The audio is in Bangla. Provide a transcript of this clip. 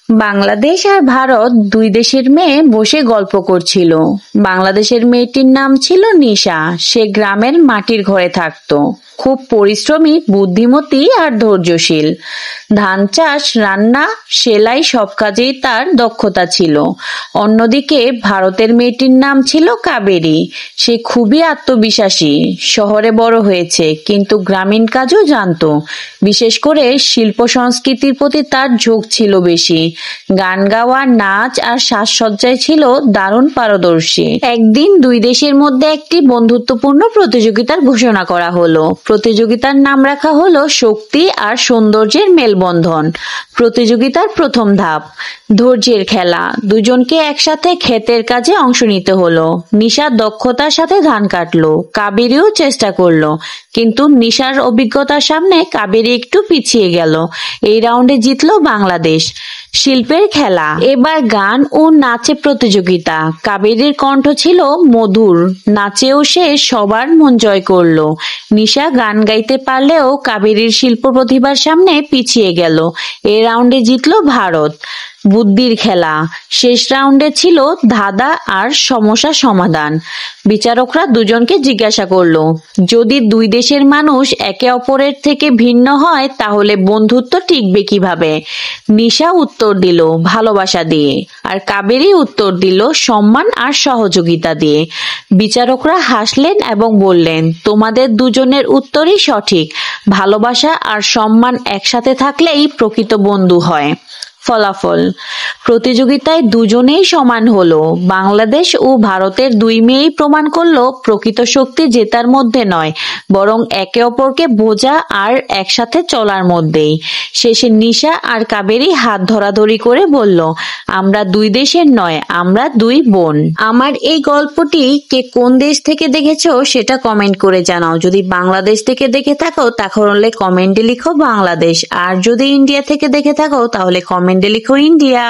বাংলাদেশ আর ভারত দুই দেশের মেয়ে বসে গল্প করছিল। বাংলাদেশের মেয়েটির নাম ছিল নিশা। সে গ্রামের মাটির ঘরে থাকতো। খুব পরিশ্রমী, বুদ্ধিমতী আর ধৈর্যশীল। ধান চাষ, রান্না, সেলাই সব কাজেই তার দক্ষতা ছিল। অন্যদিকে ভারতের মেয়েটির নাম ছিল কাবেরী। সে খুবই আত্মবিশ্বাসী। শহরে বড় হয়েছে, কিন্তু গ্রামীণ কাজও জানতো। বিশেষ করে শিল্প সংস্কৃতির প্রতি তার ঝোঁক ছিল বেশি। গান গাওয়া, নাচ আর সাজসজ্জায় ছিল দারুণ পারদর্শী। একদিন দুই দেশের মধ্যে একটি বন্ধুত্বপূর্ণ প্রতিযোগিতার ঘোষণা করা হলো। প্রতিযোগিতার নাম রাখা হলো শক্তি আর সৌন্দর্যের মেলবন্ধন। প্রতিযোগিতার প্রথম ধাপ ধৈর্যের খেলা। দুজনকে একসাথে ক্ষেতের কাজে অংশ নিতে হলো। নিশা দক্ষতার সাথে ধান কাটলো, কাবেরীও চেষ্টা করলো, কিন্তু নিশার অভিজ্ঞতার সামনে কাবেরী একটু পিছিয়ে গেল। এই রাউন্ডে জিতলো বাংলাদেশ। শিল্পের খেলা, এবার গান ও নাচে প্রতিযোগিতা। কাবেরীর কণ্ঠ ছিল মধুর, নাচেও সে সবার মন জয় করলো। নিশা গান গাইতে পারলেও কাবেরীর শিল্প প্রতিভার সামনে পিছিয়ে গেল। এই রাউন্ডে জিতলো ভারত। বুদ্ধির খেলা, শেষ রাউন্ডে ছিল ধাঁধা আর সমস্যা সমাধান। বিচারকরা দুজনকে জিজ্ঞাসা করলো, যদি দুই দেশের মানুষ একে অপরের থেকে ভিন্ন হয় তাহলে বন্ধুত্ব টিকবে কিভাবে? নিশা উত্তর দিল ভালোবাসা দিয়ে, আর কাবেরী উত্তর দিল সম্মান আর সহযোগিতা দিয়ে। বিচারকরা হাসলেন এবং বললেন, তোমাদের দুজনের উত্তরই সঠিক। ভালোবাসা আর সম্মান একসাথে থাকলেই প্রকৃত বন্ধু হয়। ফলাফল, প্রতিযোগিতায় দুজনেই সমান হলো। বাংলাদেশ ও ভারতের দুই মেয়েই প্রমাণ করলো প্রকৃত শক্তি জেতার মধ্যে নয়, বরং একে অপরকে বোঝা আর একসাথে চলার মধ্যেই। শেষে নিশা আর কাবেরী হাত ধরাধরি করে বলল, আমরা দুই দেশের নয়, আমরা দুই বোন। আমার এই গল্পটি কে কোন দেশ থেকে দেখেছো সেটা কমেন্ট করে জানাও। যদি বাংলাদেশ থেকে দেখে থাকো তাহলে কমেন্টে লিখো বাংলাদেশ, আর যদি ইন্ডিয়া থেকে দেখে থাকো তাহলে কমেন্টে লিখো ইন্ডিয়া।